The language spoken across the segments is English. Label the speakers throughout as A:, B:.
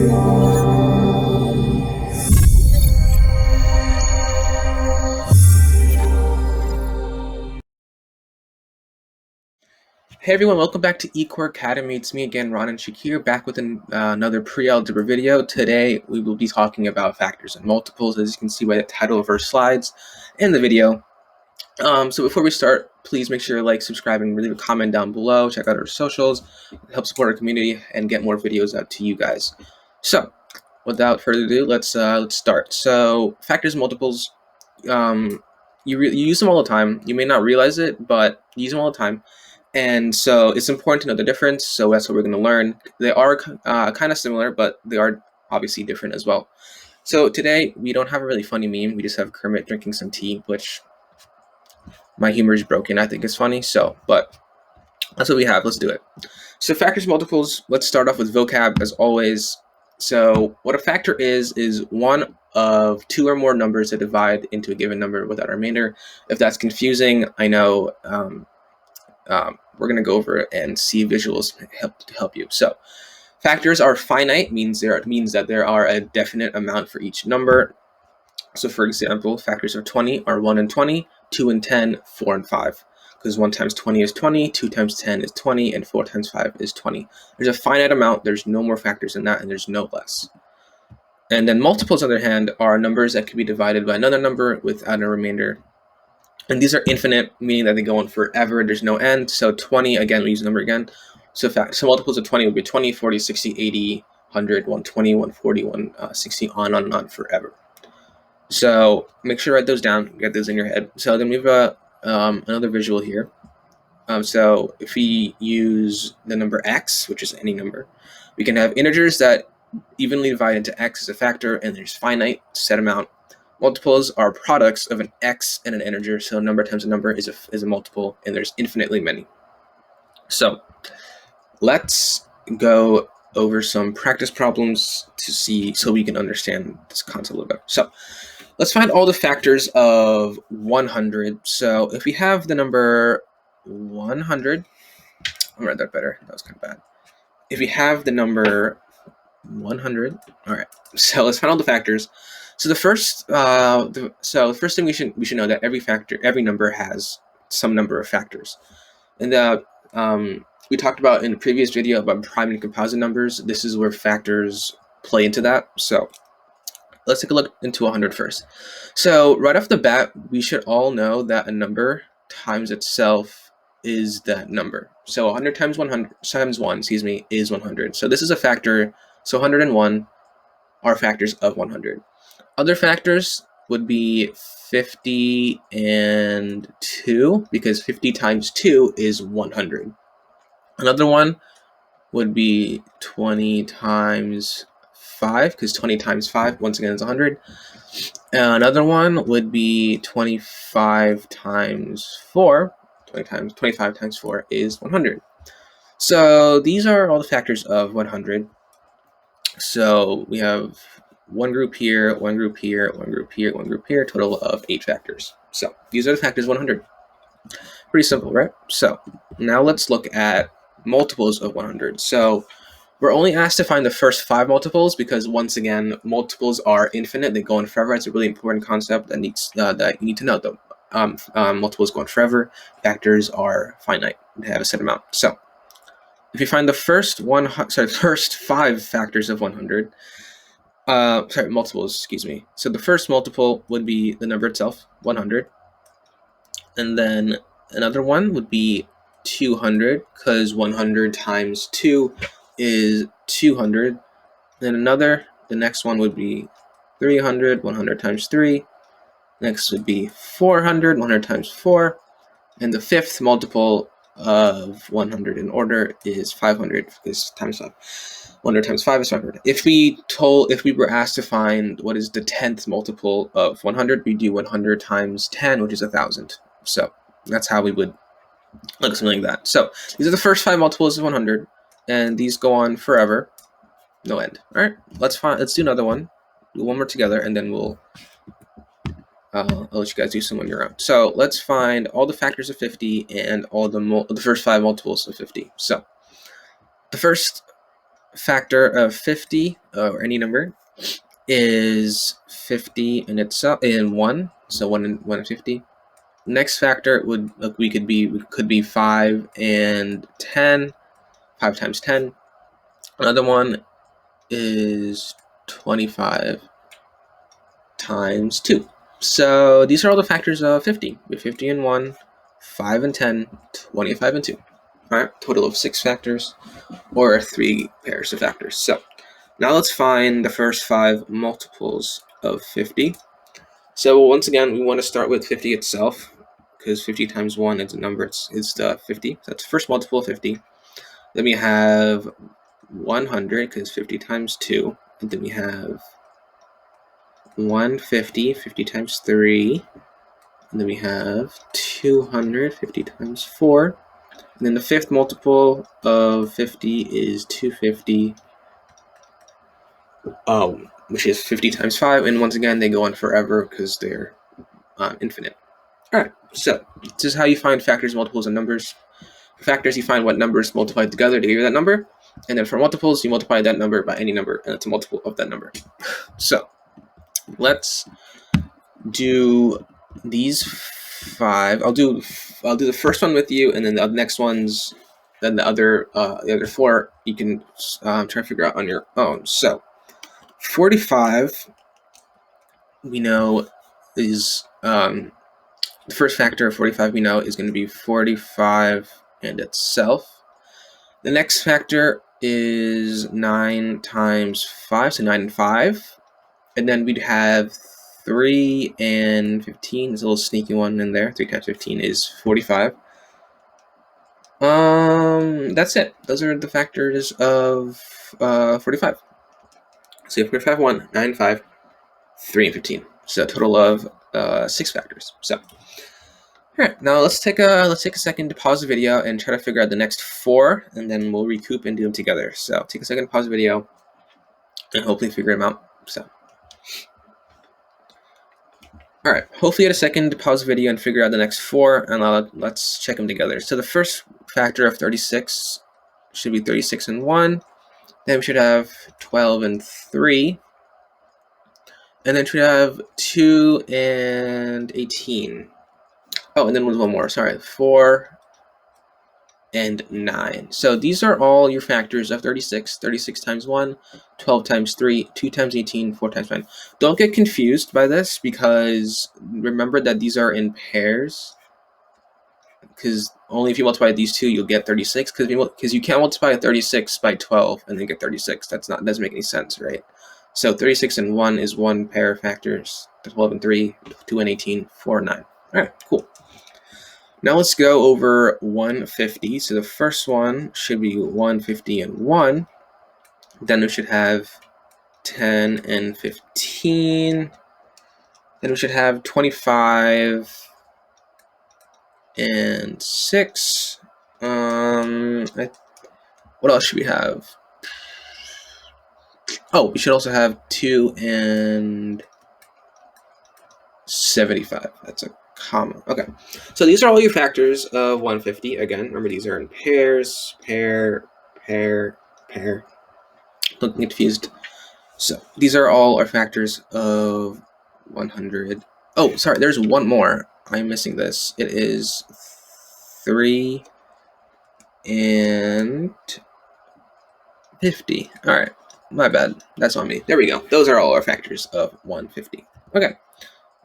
A: Hey everyone, welcome back to eCoreAcademy. It's me again, Ranen Shakir, back with another pre-algebra video. Today we will be talking about factors and multiples, as you can see by the title of our slides and the video. So before we start, please make sure to like, subscribe, and leave a comment down below. Check out our socials, help support our community, and get more videos out to you guys. So without further ado, let's start. So factors and multiples, you use them all the time. You may not realize it, but you use them all the time. And so it's important to know the difference, so that's what we're going to learn. They are kind of similar, but they are obviously different as well. So today, we don't have a really funny meme. We just have Kermit drinking some tea, which my humor is broken. I think it's funny, but that's what we have. Let's do it. So factors and multiples, let's start off with vocab as always. So what a factor is one of two or more numbers that divide into a given number without a remainder. If that's confusing, I know we're going to go over it and see visuals to help you. So factors are finite, means that there are a definite amount for each number. So for example, factors of 20 are 1 and 20, 2 and 10, 4 and 5. Because 1 times 20 is 20, 2 times 10 is 20, and 4 times 5 is 20. There's a finite amount, there's no more factors than that, and there's no less. And then multiples, on the other hand, are numbers that can be divided by another number without a remainder. And these are infinite, meaning that they go on forever. There's no end. So 20, again, we use the number again. So multiples of 20 would be 20, 40, 60, 80, 100, 120, 140, 160, on and on forever. So make sure to write those down, get those in your head. So then we have another visual here. So if we use the number x, which is any number, we can have integers that evenly divide into x as a factor, and there's finite set amount. Multiples are products of an x and an integer, so number times a number is a multiple, and there's infinitely many. So let's go over some practice problems so we can understand this concept a little better. So let's find all the factors of 100. So if we have the number 100, I'll write that better. That was kind of bad. If we have the number 100, all right. So let's find all the factors. So the first thing we should know that every number has some number of factors, and we talked about in the previous video about prime and composite numbers. This is where factors play into that. So let's take a look into 100 first. So right off the bat, we should all know that a number times itself is that number. So 100 times 100 times 1, is 100. So this is a factor. So 101 are factors of 100. Other factors would be 50 and 2, because 50 times 2 is 100. Another one would be 20 times 5, because 20 times 5, once again, is 100. Another one would be 25 times 4. 25 times 4 is 100. So these are all the factors of 100. So we have one group here, one group here, one group here, one group here, total of 8 factors. So these are the factors 100. Pretty simple, right? So now let's look at multiples of 100. So we're only asked to find the first 5 multiples because, once again, multiples are infinite. They go on forever. It's a really important concept that you need to know, though. Multiples go on forever. Factors are finite. They have a set amount. So if you find the first 5 factors of 100, multiples, excuse me. So the first multiple would be the number itself, 100. And then another one would be 200, because 100 times 2 is 200. Then the next one would be 300, 100 times 3. Next would be 400, 100 times 4. And the fifth multiple of 100 in order is 500, because times 5. 100 times 5 is 500. If we were asked to find what is the 10th multiple of 100, we do 100 times 10, which is 1,000. So that's how we would look at something like that. So these are the first 5 multiples of 100, and these go on forever, no end. All right, let's do another one. Do one more together, and then I'll let you guys do some on your own. So let's find all the factors of 50 and all the first 5 multiples of 50. So the first factor of 50, or any number, is 50 in itself, in 1, so 1 and 50. Next factor would could be 5 and 10, 5 times 10. Another one is 25 times 2. So these are all the factors of 50. We have 50 and 1, 5 and 10, 25 and 2. All right, total of 6 factors, or 3 pairs of factors. So now let's find the first 5 multiples of 50. So once again, we want to start with 50 itself, because 50 times 1 is a number, it's the 50. So that's the first multiple of 50. Then we have 100, because 50 times 2. And then we have 150, 50 times 3. And then we have 200, 50 times 4. And then the fifth multiple of 50 is 250, which is 50 times 5. And once again, they go on forever because they're infinite. All right, so this is how you find factors, multiples, and numbers. For factors, you find what numbers multiplied together to give you that number. And then for multiples, you multiply that number by any number, and it's a multiple of that number. So let's do these 5. I'll do the first one with you, and then the next ones, then the other 4 you can try to figure out on your own. So 45, we know is the first factor of 45 we know is going to be 45 and itself. The next factor is 9 times 5, so 9 and 5. And then we'd have 3 and 15. There's a little sneaky one in there. 3 times 15 is 45. That's it. Those are the factors of 45. So you have 45, 1, 9, 5, 3, and 15. So a total of 6 factors. So, all right, now let's take a second to pause the video and try to figure out the next 4, and then we'll recoup and do them together. So take a second to pause the video and hopefully figure them out. So, all right, hopefully you had a second to pause the video and figure out the next 4, and let's check them together. So the first factor of 36 should be 36 and 1. Then we should have 12 and 3. And then we should have 2 and 18. Oh, and then there's one more, sorry, 4 and 9. So these are all your factors of 36. 36 times 1, 12 times 3, 2 times 18, 4 times 9. Don't get confused by this, because remember that these are in pairs. Because only if you multiply these two, you'll get 36. Because you can't multiply 36 by 12 and then get 36. Doesn't make any sense, right? So 36 and 1 is one pair of factors. 12 and 3, 2 and 18, 4 and 9. All right, cool. Now let's go over 150. So the first one should be 150 and 1. Then we should have 10 and 15. Then we should have 25 and 6. What else should we have? Oh, we should also have 2 and 75. That's a comma. Okay. So these are all your factors of 150. Again, remember these are in pairs. Pair, pair, pair. Don't get confused. So these are all our factors of 100. Oh, sorry, there's one more. I'm missing this. It is 3 and 50. All right, my bad. That's on me. There we go. Those are all our factors of 150. Okay,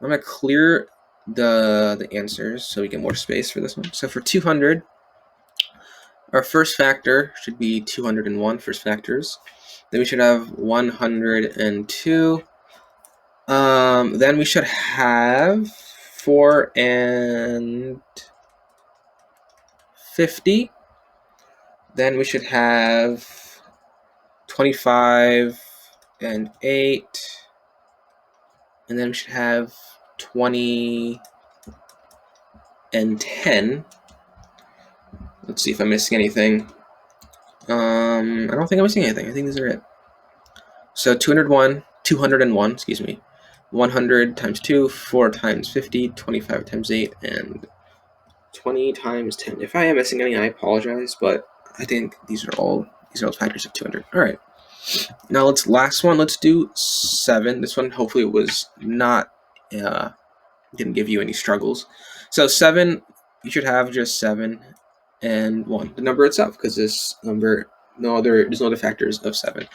A: I'm gonna clear the answers so we get more space for this one. So for 200, our first factor should be 201. First factors. Then we should have 102. Then we should have 4 and 50. Then we should have 25 and 8. And then we should have 20 and 10. Let's see if I'm missing anything. I don't think I'm missing anything. I think these are it. So 201, excuse me. 100 times 2, 4 times 50, 25 times 8, and 20 times 10. If I am missing any, I apologize, but I think these are all These are all factors of 200. All right. Now last one. Let's do 7. This one hopefully was not didn't give you any struggles. So 7, you should have just 7 and 1, the number itself, because this number there's no other factors of 7.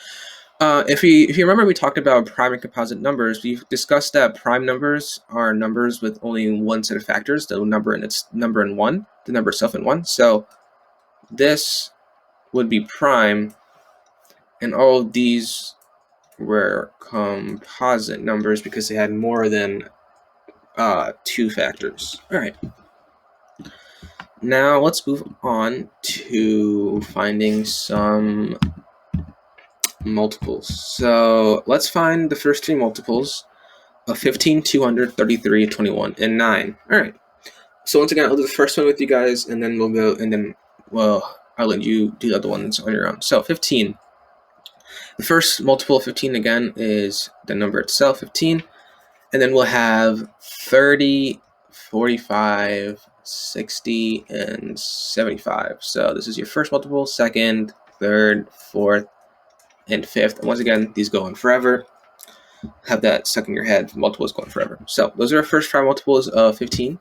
A: If you remember, we talked about prime and composite numbers. We've discussed that prime numbers are numbers with only one set of factors, the number and its number and 1, the number itself and 1. So this would be prime, and all of these were composite numbers because they had more than 2 factors. All right. Now let's move on to finding some multiples. So let's find the first 3 multiples of 15, 200, 33, 21, and 9. All right. So once again, I'll do the first one with you guys, and then I'll let you do the other ones on your own. So 15. The first multiple of 15 again is the number itself, 15, and then we'll have 30, 45, 60, and 75. So this is your first multiple, second, third, fourth, and fifth. And once again, these go on forever. Have that stuck in your head. Multiples go on forever. So those are our first 5 multiples of 15.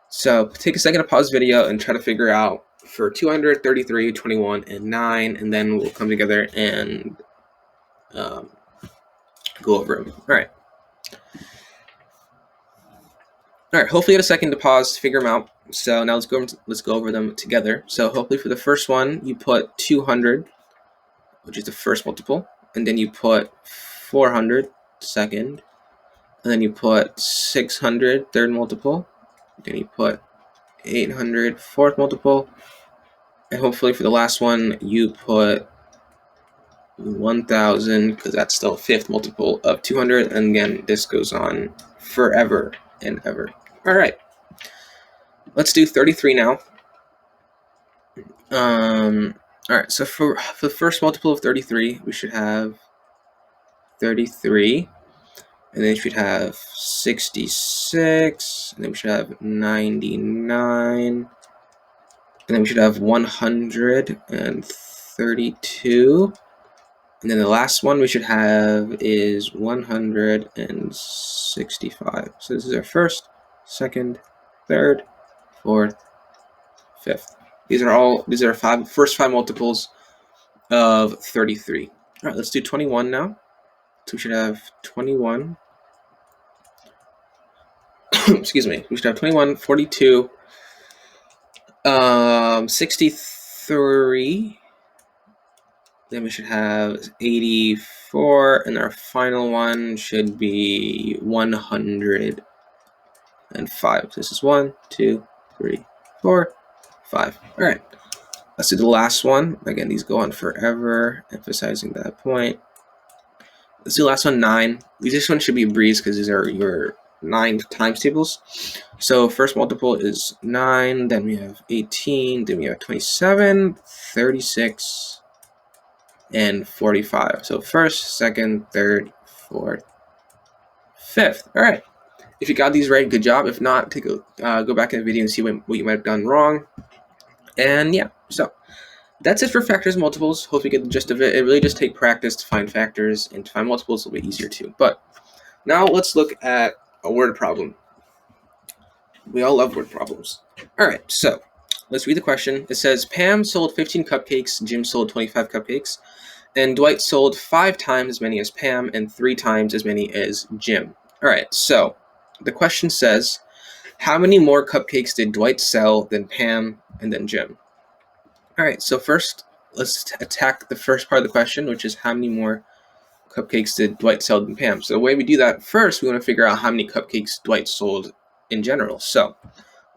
A: So take a second to pause the video and try to figure out for 200, 33, 21, and 9, and then we'll come together and go over them. All right. All right. Hopefully, you had a second to pause to figure them out. So now let's go over them together. So hopefully, for the first one, you put 200, which is the first multiple, and then you put 400, second, and then you put 600, third multiple. Then you put 800, fourth multiple, and hopefully for the last one you put 1000, because that's still fifth multiple of 200, and again this goes on forever and ever. All right, let's do 33 now. All right, so for the first multiple of 33, we should have 33. And then we should have 66, and then we should have 99, and then we should have 132, and then the last one we should have is 165. So this is our first, second, third, fourth, fifth. These are first 5 multiples of 33. All right, let's do 21 now. So we should have 21. Excuse me. We should have 21, 42, 63. Then we should have 84, and our final one should be 105. This is 1, 2, 3, 4, 5. All right. Let's do the last one. Again, these go on forever, emphasizing that point. Let's do the last one, 9. This one should be a breeze because these are your 9 times tables. So first multiple is 9, then we have 18, then we have 27, 36, and 45. So first, second, third, fourth, fifth. All right. If you got these right, good job. If not, go back in the video and see what you might have done wrong. And yeah, so that's it for factors and multiples. Hope you get the gist of it. It really just takes practice to find factors, and to find multiples a little bit easier too. But now let's look at a word problem. We all love word problems. All right, so let's read the question. It says, Pam sold 15 cupcakes, Jim sold 25 cupcakes, and Dwight sold 5 times as many as Pam and 3 times as many as Jim. All right, so the question says, how many more cupcakes did Dwight sell than Pam and then Jim? All right, so first, let's attack the first part of the question, which is how many more cupcakes did Dwight sell than Pam? So the way we do that, first we want to figure out how many cupcakes Dwight sold in general. So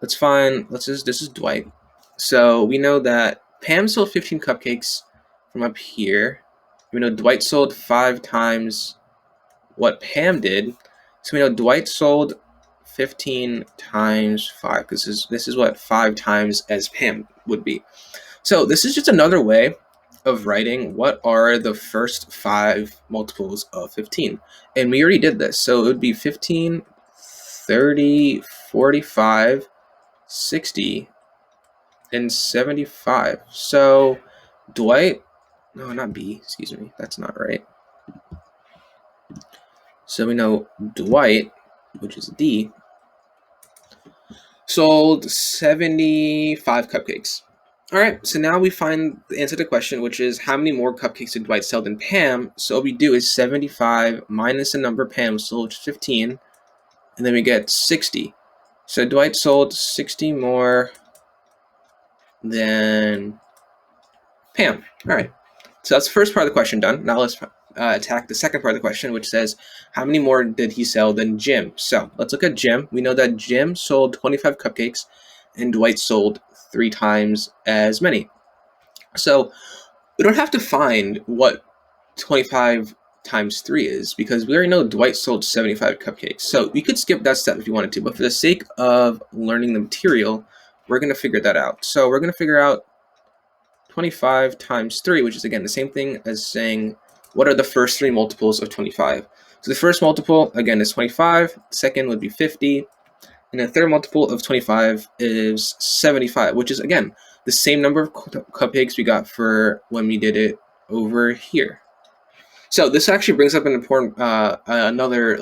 A: let's find, this is Dwight. So we know that Pam sold 15 cupcakes from up here. We know Dwight sold 5 times what Pam did. So we know Dwight sold 15 times 5, because this is what 5 times as Pam would be. So this is just another way of writing what are the first 5 multiples of 15. And we already did this. So it would be 15, 30, 45, 60, and 75. So Dwight No, not B, excuse me, that's not right. So we know Dwight, which is D, sold 75 cupcakes. All right, so now we find the answer to the question, which is how many more cupcakes did Dwight sell than Pam? So what we do is 75 minus the number Pam sold, which is 15, and then we get 60. So Dwight sold 60 more than Pam. All right, so that's the first part of the question done. Now let's attack the second part of the question, which says how many more did he sell than Jim? So let's look at Jim. We know that Jim sold 25 cupcakes and Dwight sold 3 times as many. So we don't have to find what 25 times 3 is, because we already know Dwight sold 75 cupcakes. So we could skip that step if you wanted to, but for the sake of learning the material, we're going to figure that out. So we're going to figure out 25 times 3, which is again the same thing as saying what are the first 3 multiples of 25. So the first multiple again is 25, the second would be 50, and the third multiple of 25 is 75, which is again the same number of cupcakes we got for when we did it over here. So this actually brings up an important another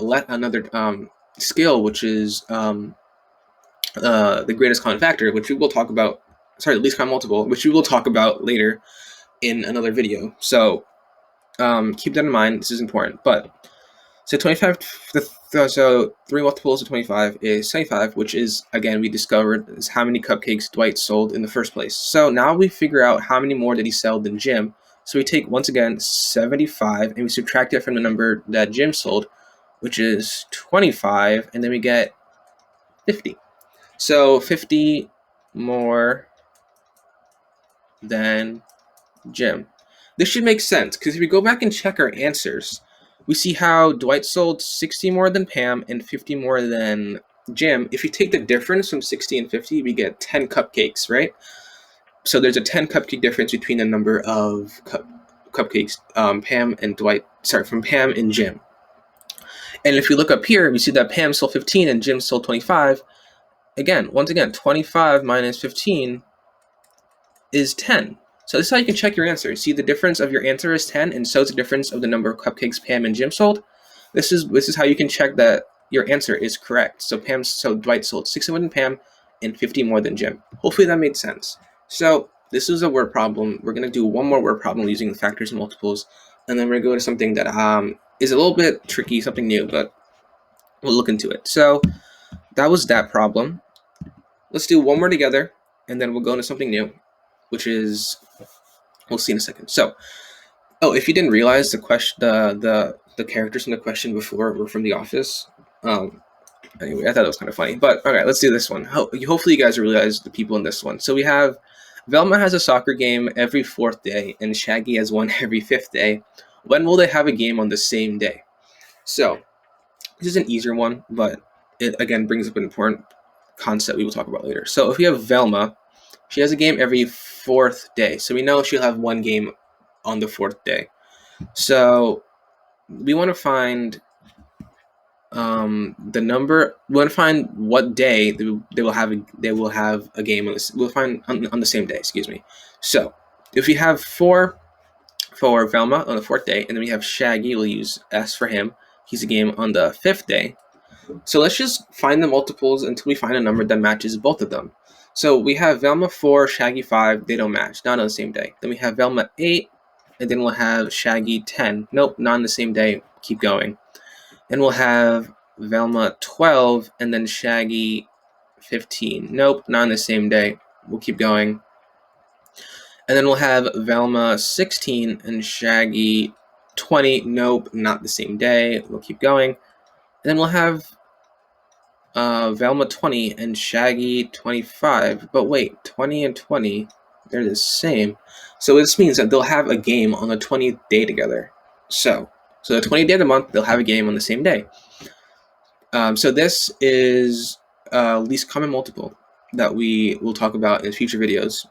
A: scale, which is the greatest common factor, which we will talk about. Sorry, the least common multiple, which we will talk about later in another video. So keep that in mind. This is important. But so 25. So 3 multiples of 25 is 75, which is, again, we discovered is how many cupcakes Dwight sold in the first place. So now we figure out how many more did he sell than Jim. So we take, once again, 75, and we subtract it from the number that Jim sold, which is 25, and then we get 50. So 50 more than Jim. This should make sense, because if we go back and check our answers, we see how Dwight sold 60 more than Pam and 50 more than Jim. If you take the difference from 60 and 50, we get 10 cupcakes, right? So there's a 10 cupcake difference between the number of cupcakes Pam and Dwight, from Pam and Jim. And if you look up here, we see that Pam sold 15 and Jim sold 25. Once again, 25 minus 15 is 10. So this is how you can check your answer. See, the difference of your answer is 10, and so is the difference of the number of cupcakes Pam and Jim sold. This is how you can check that your answer is correct. So Dwight sold 60 more than Pam and 50 more than Jim. Hopefully that made sense. So this is a word problem. We're going to do one more word problem using the factors and multiples, and then we're going to go to something that is a little bit tricky, something new, but we'll look into it. So that was that problem. Let's do one more together, and then we'll go into something new, which is, we'll see in a second. So, if you didn't realize, the question, the characters in the question before were from The Office. Anyway, I thought it was kind of funny. But all right, let's do this one. Hopefully, you guys realize the people in this one. So we have Velma has a soccer game every 4th day, and Shaggy has one every 5th day. When will they have a game on the same day? So this is an easier one, but it again brings up an important concept we will talk about later. So if we have Velma, she has a game every 4th day. So we know she'll have one game on the 4th day. So we want to find the number. We want to find what day they will have a game on this. We'll find on the same day. Excuse me. So if we have 4 for Velma on the 4th day, and then we have Shaggy, we'll use S for him. He's a game on the 5th day. So let's just find the multiples until we find a number that matches both of them. So we have Velma 4, Shaggy 5, they don't match, not on the same day. Then we have Velma 8, and then we'll have Shaggy 10. Nope, not on the same day, keep going. Then we'll have Velma 12, and then Shaggy 15. Nope, not on the same day, we'll keep going. And then we'll have Velma 16 and Shaggy 20. Nope, not the same day, we'll keep going. And then we'll have Velma 20 and Shaggy 25. But wait, 20 and 20, they're the same. So this means that they'll have a game on the 20th day together. So the 20th day of the month, they'll have a game on the same day. So this is least common multiple that we will talk about in future videos.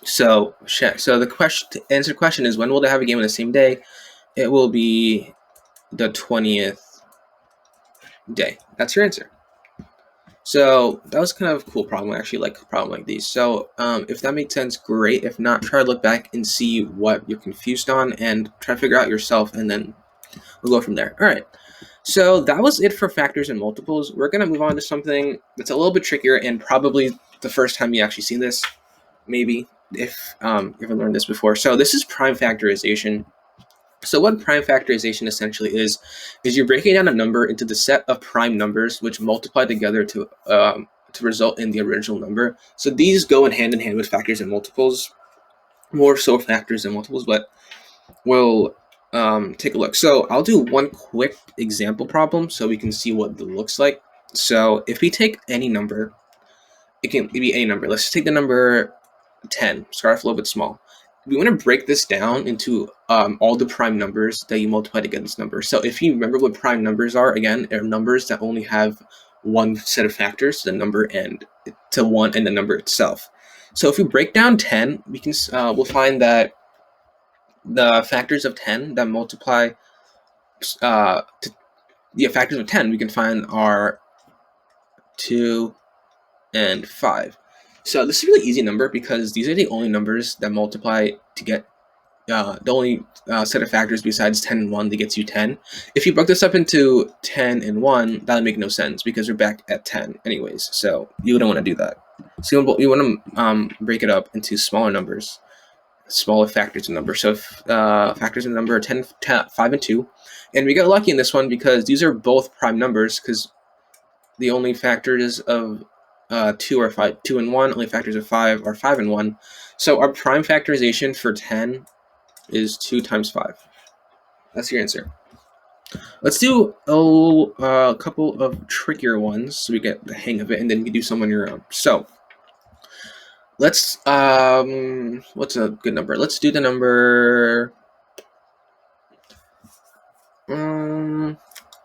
A: So the question, to answer the question is, when will they have a game on the same day? It will be the 20th day. That's your answer. So that was kind of a cool problem. I actually like a problem like these. So if that made sense, great. If not, try to look back and see what you're confused on and try to figure out yourself, and then we'll go from there. All right. So that was it for factors and multiples. We're going to move on to something that's a little bit trickier and probably the first time you actually seen this, maybe, if you haven't learned this before. So this is prime factorization. So what prime factorization essentially is you're breaking down a number into the set of prime numbers which multiply together to result in the original number. So these go in hand with factors and multiples, more so factors and multiples, but we'll take a look. So I'll do one quick example problem so we can see what it looks like. So if we take any number, it can be any number. Let's take the number 10, start off a little bit small. We want to break this down into all the prime numbers that you multiply to get this number. So if you remember what prime numbers are, again, they're numbers that only have one set of factors, the number and to one and the number itself. So if we break down 10, we can we'll find that the factors of 10 that multiply factors of 10 we can find are 2 and 5. So this is a really easy number because these are the only numbers that multiply to get the only set of factors besides 10 and 1 that gets you 10. If you broke this up into 10 and 1, that would make no sense because we're back at 10 anyways. So you wouldn't want to do that. So you want to break it up into smaller numbers, smaller factors of number. So factors of number are 10, 5, and 2. And we got lucky in this one because these are both prime numbers because the only factors of 2 are 5, 2 and 1. Only factors of 5 are 5 and 1. So our prime factorization for 10 is 2 times 5. That's your answer. Let's do a couple of trickier ones so we get the hang of it, and then you can do some on your own. So let's what's a good number? Let's do the number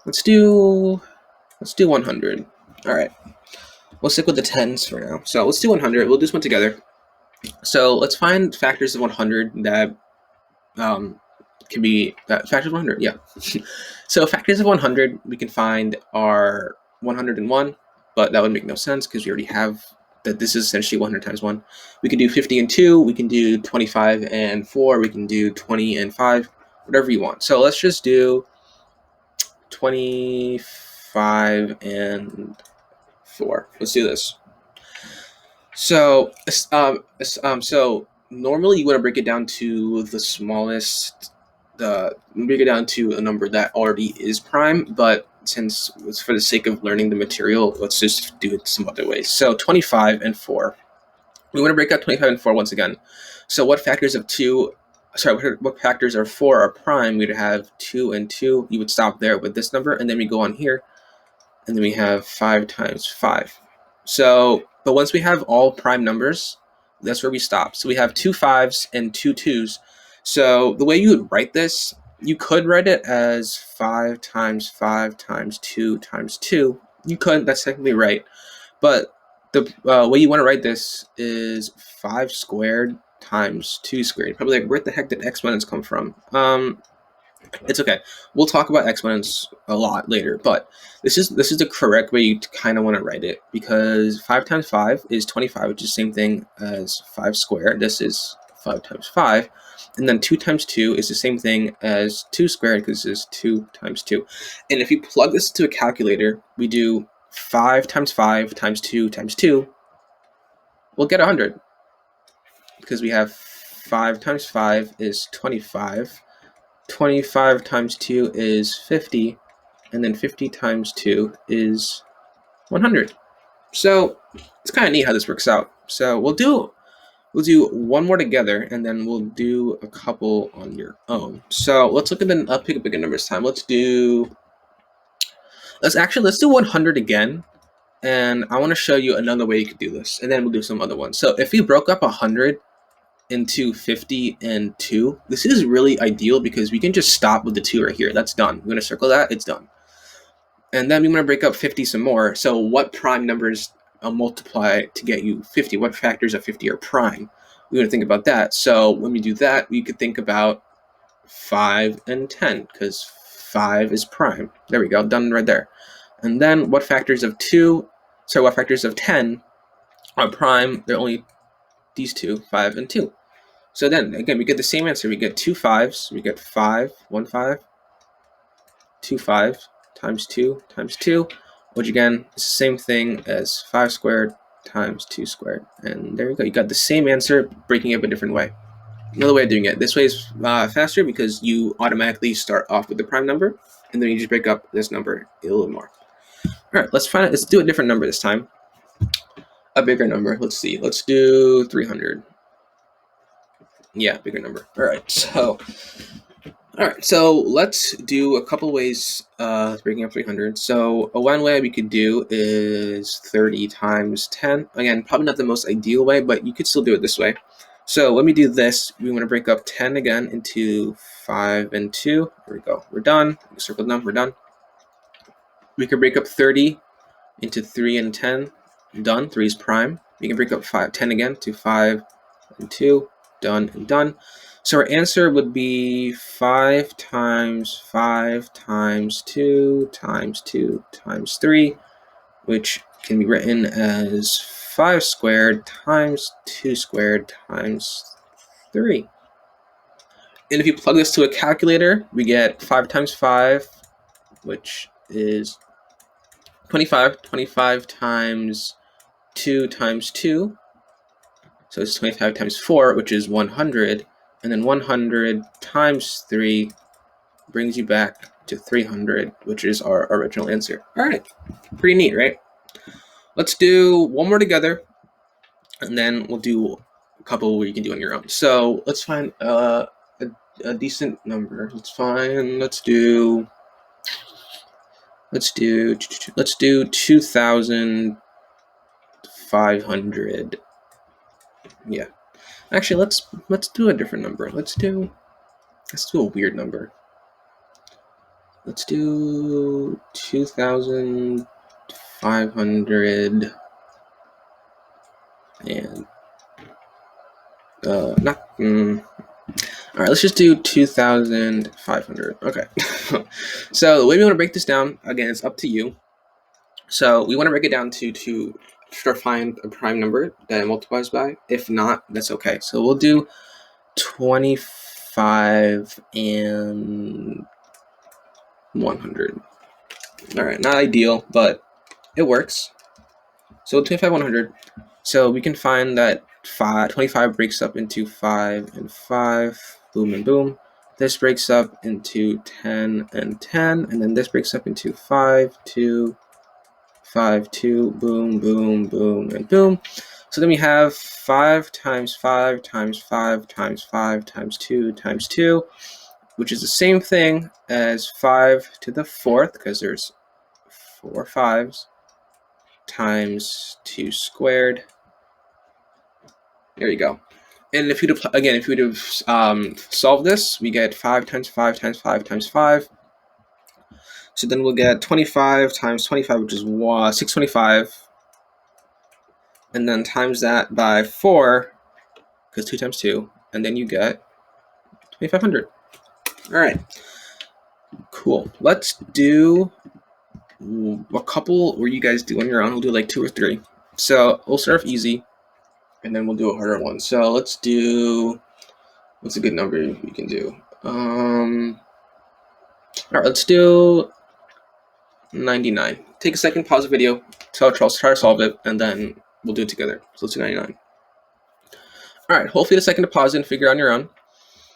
A: let's do 100. All right. We'll stick with the tens for now. So let's do 100. We'll do this one together. So let's find factors of 100 that can be factors of 100. Yeah. So factors of 100 we can find are 101, but that would make no sense because we already have that this is essentially 100 times 1. We can do 50 and 2. We can do 25 and 4. We can do 20 and 5. Whatever you want. So let's just do 25 and 4. Let's do this. So normally you want to break it down to the smallest, break it down to a number that already is prime, but since it's for the sake of learning the material, let's just do it some other ways. So 25 and 4. We want to break out 25 and 4 once again. So what factors of 2, what factors are 4 are prime? We'd have 2 and 2. You would stop there with this number, and then we go on here, and then we have 5 times 5. So, but once we have all prime numbers, that's where we stop. So we have 2 5s and 2 2s. So the way you would write this, you could write it as 5 times 5 times 2 times 2. You could, that's technically right. But the way you want to write this is 5 squared times 2 squared. Probably like, where the heck did exponents come from? It's okay. We'll talk about exponents a lot later, but this is the correct way you kind of want to write it because 5 times 5 is 25, which is the same thing as 5 squared. This is 5 times 5. And then 2 times 2 is the same thing as 2 squared because this is 2 times 2. And if you plug this into a calculator, we do 5 times 5 times 2 times 2. We'll get 100 because we have 5 times 5 is 25. 25 times 2 is 50, and then 50 times 2 is 100. So it's kind of neat how this works out. So we'll do one more together, and then we'll do a couple on your own. So let's look at the pick a bigger number this time. Let's do 100 again, and I want to show you another way you could do this, and then we'll do some other ones. So if we broke up 100 into 50 and 2, this is really ideal because we can just stop with the 2 right here. That's done. We're going to circle that. It's done. And then we want to break up 50 some more. So what prime numbers multiply to get you 50? What factors of 50 are prime? We want to think about that. So when we do that, we could think about 5 and 10 because 5 is prime. There we go. Done right there. And then what factors of 2 So what factors of 10 are prime? They're only these two, 5 and 2. So then, again, we get the same answer. We get 2 5s. We get 5, 1 5, 2 5 times 2 times 2, which again is the same thing as 5 squared times 2 squared. And there you go. You got the same answer, breaking it up a different way. Another way of doing it. This way is faster because you automatically start off with the prime number, and then you just break up this number a little more. All right, let's do a different number this time. A bigger number. Let's see. Let's do 300. Yeah, bigger number. All right, so let's do a couple ways breaking up 300. So one way we could do is 30 times 10. Again, probably not the most ideal way, but you could still do it this way. So when we do this, we want to break up 10 again into 5 and 2. Here we go. We're done. We circled them. We're done. We could break up 30 into 3 and 10. Done. 3 is prime. We can break up 10 again to 5 and 2. Done and done. So our answer would be 5 times 5 times 2 times 2 times 3, which can be written as 5 squared times 2 squared times 3. And if you plug this to a calculator, we get 5 times 5, which is 25. 25 times 2 times 2. So it's 25 times 4, which is 100. And then 100 times 3 brings you back to 300, which is our original answer. All right, pretty neat, right? Let's do one more together, and then we'll do a couple where you can do on your own. So let's find a decent number. Let's do 2,500. Yeah. Actually, let's do a different number. Let's do a weird number. Let's do 2,500 and all right, let's just do 2,500. Okay. So the way we want to break this down, again, it's up to you. So we want to break it down to find a prime number that it multiplies by. If not, that's okay. So we'll do 25 and 100. All right, not ideal, but it works. So 25, 100. So we can find that 25 breaks up into 5 and 5. Boom and boom. This breaks up into 10 and 10, and then this breaks up into 5, 2, 5, 2, boom, boom, boom, and boom. So then we have 5 times 5 times 5 times 5 times 2 times 2, which is the same thing as 5 to the 4th, because there's 4 5s, times 2 squared. There you go. And if you'd have solved this, we get 5 times 5 times 5 times 5. So then we'll get 25 times 25, which is 625. And then times that by 4, because 2 times 2. And then you get 2,500. All right. Cool. Let's do a couple where you guys do on your own. We'll do like 2 or 3. So we'll start off easy, and then we'll do a harder one. So let's do, what's a good number we can do? All right, let's do 99. Take a second, pause the video, try to solve it, and then we'll do it together. So let's do 99. All right, hopefully the second to pause it and figure it out on your own.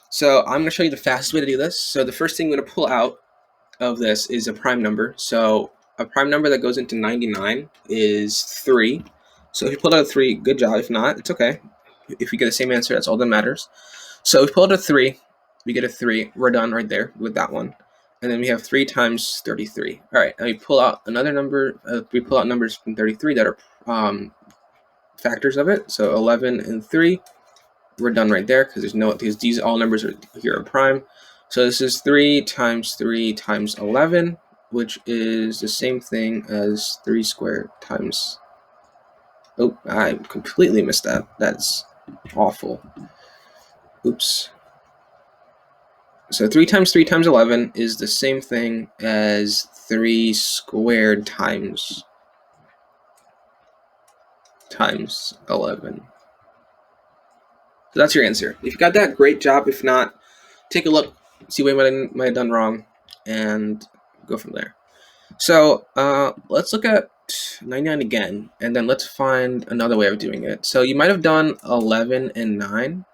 A: So I'm going to show you the fastest way to do this. So the first thing I'm going to pull out of this is a prime number. So a prime number that goes into 99 is 3. So if you pulled out a 3, good job. If not, it's okay. If you get the same answer, that's all that matters. So if we pull out a 3, we get a 3. We're done right there with that one. And then we have 3 times 33. All right, now we pull out another number. We pull out numbers from 33 that are factors of it. So 11 and 3. We're done right there because these all numbers here are prime. So this is 3 times 11, which is the same thing as 3 squared times. Oh, I completely missed that. That's awful. Oops. So 3 times 11 is the same thing as 3 squared times times 11. So that's your answer. If you got that, great job. If not, take a look, see what I might have done wrong, and go from there. So let's look at 99 again, and then let's find another way of doing it. So you might have done 11 and 9.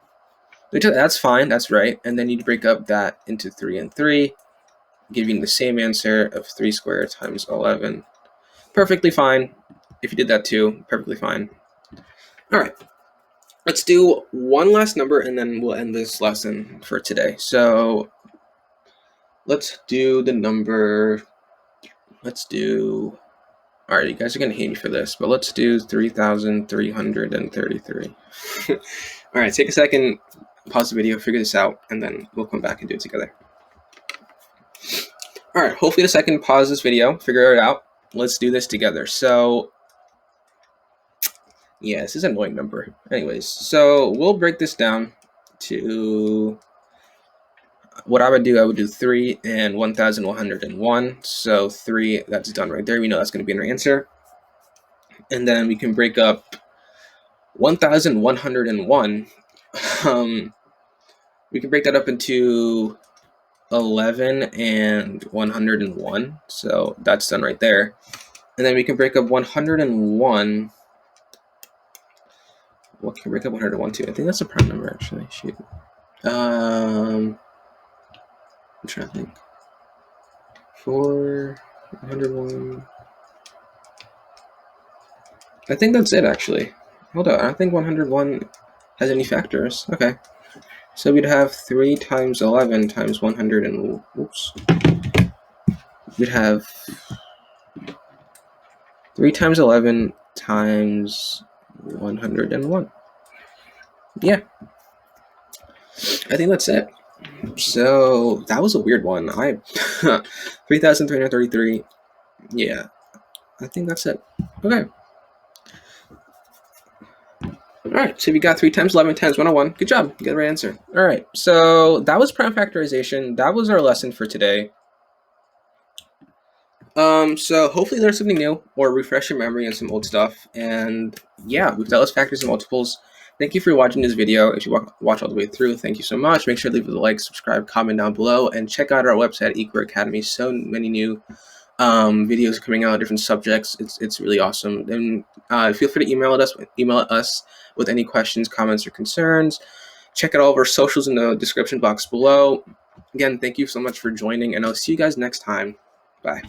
A: That's fine, that's right. And then you'd break up that into 3 and 3, giving the same answer of 3 squared times 11. Perfectly fine. If you did that too, perfectly fine. All right. Let's do one last number, and then we'll end this lesson for today. So let's do the number, all right, you guys are going to hate me for this, but let's do 3,333. All right, take a second, pause the video, figure this out, and then we'll come back and do it together. All right, hopefully the second pause this video, figure it out. Let's do this together. So yeah, this is an annoying number. Anyways, so we'll break this down to what I would do 3 and 1,101. So 3, that's done right there. We know that's going to be our answer. And then we can break up 1,101. We can break that up into 11 and 101. So that's done right there. And then we can break up 101. What can we break up 101 to? I think that's a prime number, actually. Shoot. I'm trying to think. 101. I think that's it, actually. Hold on. I don't think 101 has any factors. Okay. So we'd have 3 times 11 times 100 and... Oops. We'd have 3 times 11 times 101. Yeah. I think that's it. So that was a weird one. 3,333. Yeah. I think that's it. Okay. All right, so we got 3 times 11 times 101. Good job. You got the right answer. All right, so that was prime factorization. That was our lesson for today. So hopefully learn something new or refresh your memory on some old stuff. And yeah, we've dealt with factors and multiples. Thank you for watching this video. If you watch all the way through, thank you so much. Make sure to leave a like, subscribe, comment down below, and check out our website, eCoreAcademy. So many new videos coming out, different subjects. It's really awesome. And feel free to email us with any questions, comments, or concerns. Check out all of our socials in the description box below. Again, thank you so much for joining, and I'll see you guys next time. Bye.